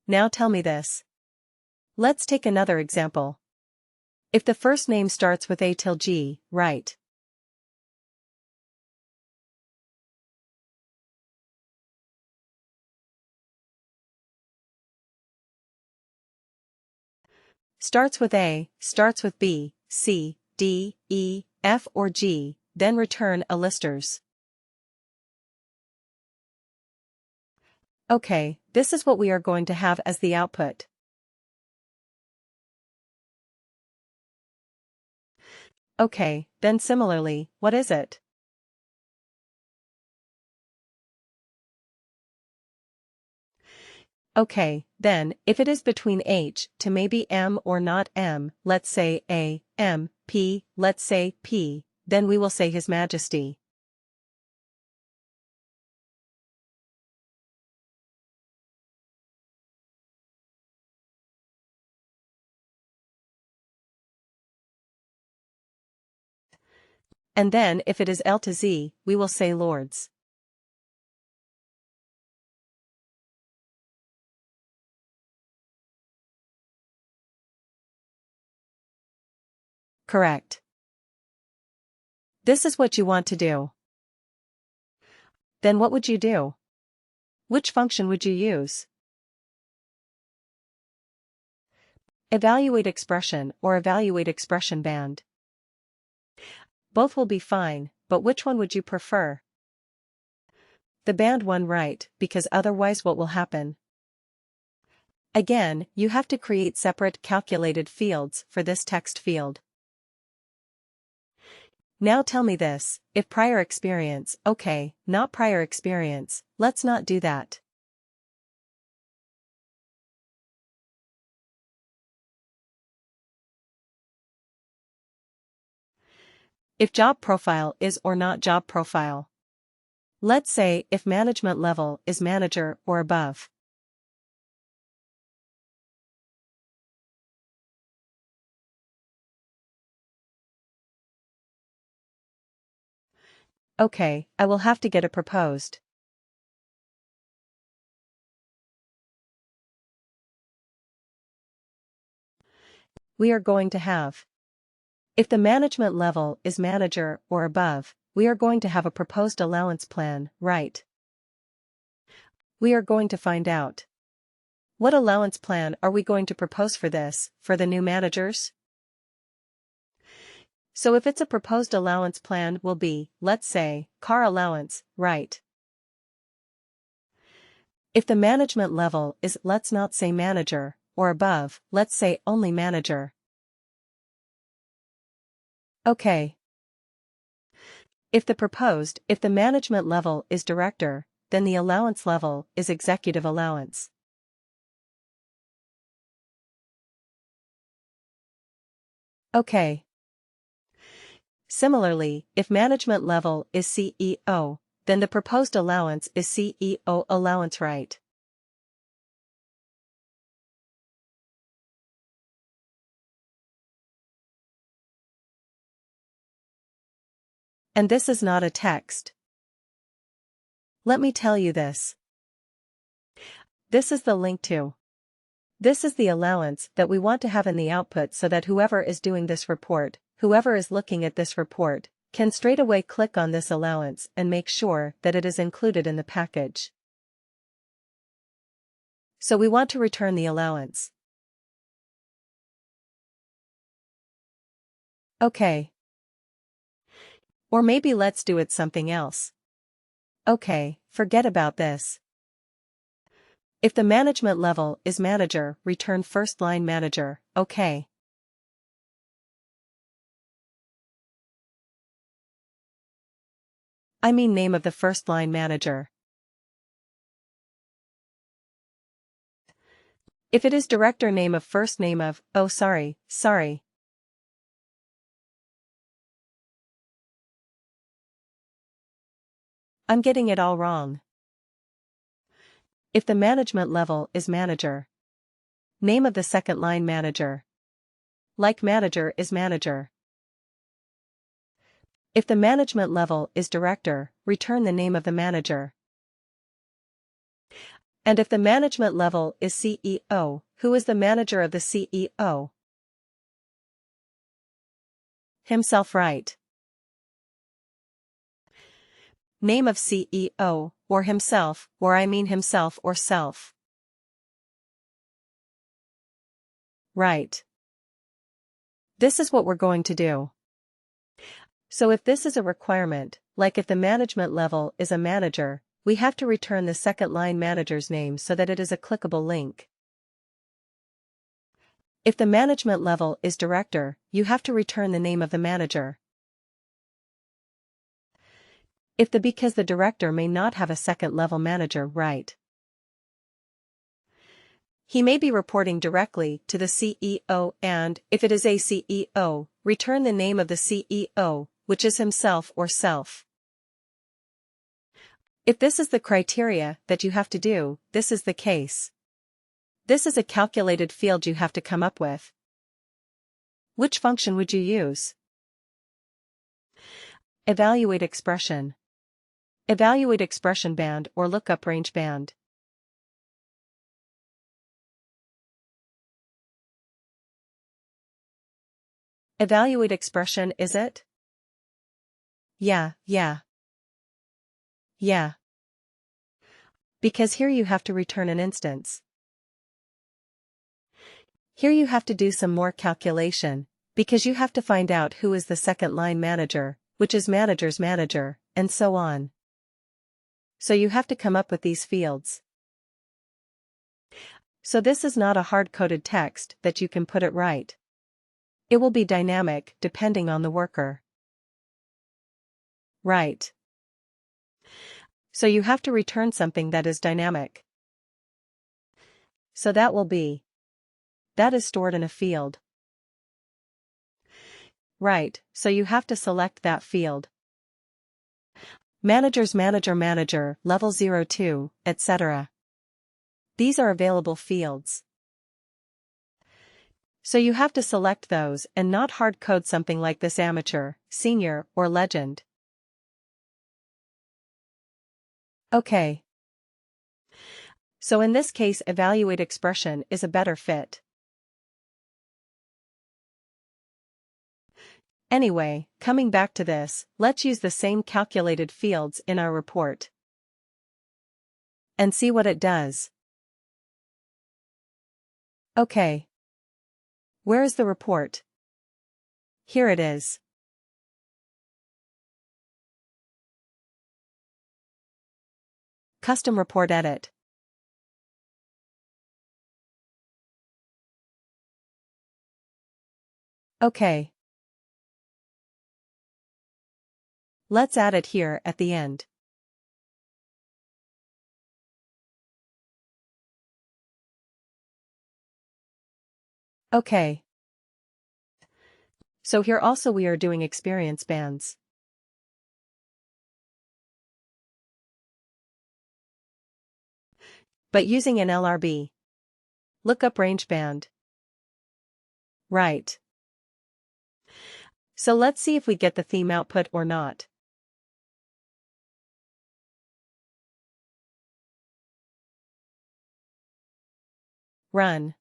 Now tell me this. Let's take another example. If the first name starts with A till G, write starts with A, starts with B, C, D, E, F or G, then return a listers. Okay, this is what we are going to have as the output. Okay, then similarly, what is it? Okay, then, if it is between H to maybe M or not M, let's say A, M, P, let's say P, then we will say His Majesty. And then if it is L to Z, we will say Lords. Correct. This is what you want to do. Then what would you do? Which function would you use? Evaluate expression or evaluate expression band. Both will be fine, but which one would you prefer? The band one, right, because otherwise what will happen? Again, you have to create separate calculated fields for this text field. Now tell me this, if prior experience, okay, not prior experience, let's not do that. If job profile is or not job profile. Let's say if management level is manager or above. Okay, I will have to get it proposed. We are going to have. If the management level is manager or above, we are going to have a proposed allowance plan, right? We are going to find out. What allowance plan are we going to propose for this, for the new managers? So if it's a proposed allowance plan will be, let's say, car allowance, right? If the management level is, let's not say manager, or above, let's say only manager. Okay. If the management level is director, then the allowance level is executive allowance. Okay. Similarly, if management level is CEO, then the proposed allowance is CEO allowance, right? And this is not a text. Let me tell you this. This is the link to. This is the allowance that we want to have in the output so that whoever is doing this report, whoever is looking at this report, can straight away click on this allowance and make sure that it is included in the package. So we want to return the allowance. Okay. Or maybe let's do it something else. Okay, forget about this. If the management level is manager, return first line manager, okay. I mean name of the first line manager. If it is director, name of first name of, oh sorry. I'm getting it all wrong. If the management level is manager. Name of the second line manager. Like manager is manager. If the management level is director, return the name of the manager. And if the management level is CEO, who is the manager of the CEO? Himself, right? Name of CEO, or himself, or I mean himself or self. Right. This is what we're going to do. So if this is a requirement, like if the management level is a manager, we have to return the second line manager's name so that it is a clickable link. If the management level is director, you have to return the name of the manager. Because the director may not have a second level manager, right? He may be reporting directly to the CEO, and, if it is a CEO, return the name of the CEO, which is himself or self. If this is the criteria that you have to do, this is the case. This is a calculated field you have to come up with. Which function would you use? Evaluate expression. Evaluate expression band or lookup range band. Evaluate expression, is it? Yeah. Because here you have to return an instance. Here you have to do some more calculation, because you have to find out who is the second line manager, which is manager's manager, and so on. So you have to come up with these fields. So this is not a hard-coded text that you can put it right. It will be dynamic depending on the worker. Right. So you have to return something that is dynamic. So that will be. That is stored in a field. Right, so you have to select that field. Managers manager, level 02, etc. These are available fields. So you have to select those and not hard code something like this: amateur, senior, or legend. Okay. So in this case, evaluate expression is a better fit. Anyway, coming back to this, let's use the same calculated fields in our report. And see what it does. Okay. Where is the report? Here it is. Custom report edit. Okay. Let's add it here at the end. Okay. So here also we are doing experience bands. But using an LRB. Lookup range band. Right. So let's see if we get the theme output or not. Run.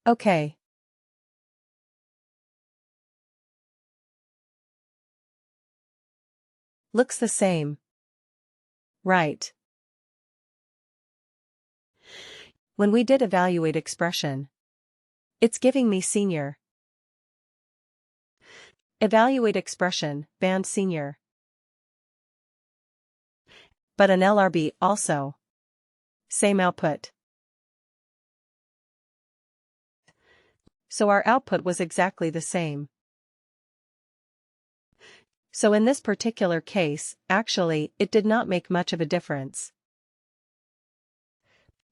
Okay. Looks the same. Right. When we did evaluate expression, it's giving me senior. Evaluate expression, band senior. But an LRB also. Same output. So our output was exactly the same. So in this particular case, actually, it did not make much of a difference.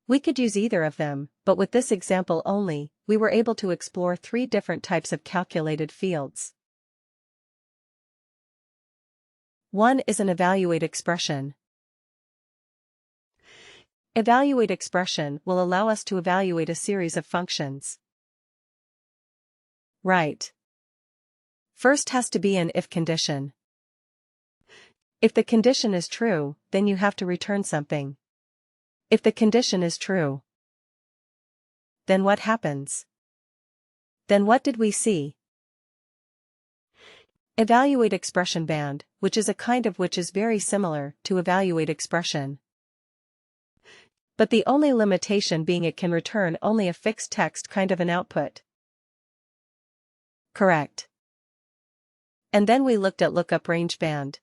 We could use either of them, but with this example only, we were able to explore 3 different types of calculated fields. One is an evaluate expression. Evaluate expression will allow us to evaluate a series of functions. Right. First has to be an if condition. If the condition is true, then you have to return something. If the condition is true, then what happens? Then what did we see? Evaluate expression band, which is a kind of which is very similar to evaluate expression. But the only limitation being it can return only a fixed text kind of an output. Correct. And then we looked at lookup range band.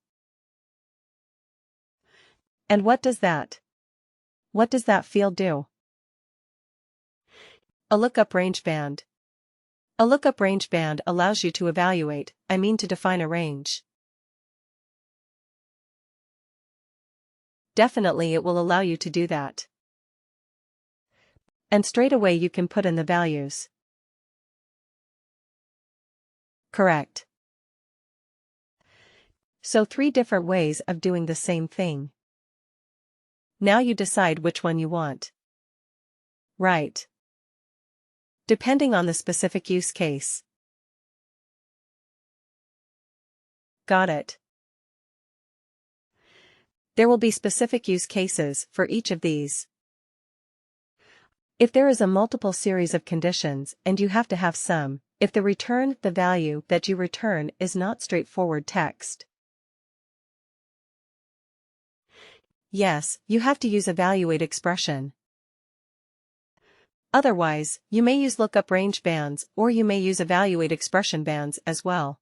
And what does that? What does that field do? A lookup range band. A lookup range band allows you to evaluate, to define a range. Definitely it will allow you to do that. And straight away you can put in the values. Correct. So 3 different ways of doing the same thing. Now you decide which one you want. Right. Depending on the specific use case. Got it. There will be specific use cases for each of these. If there is a multiple series of conditions and you have to have some, if the value that you return is not straightforward text. Yes, you have to use evaluate expression. Otherwise, you may use lookup range bands or you may use evaluate expression bands as well.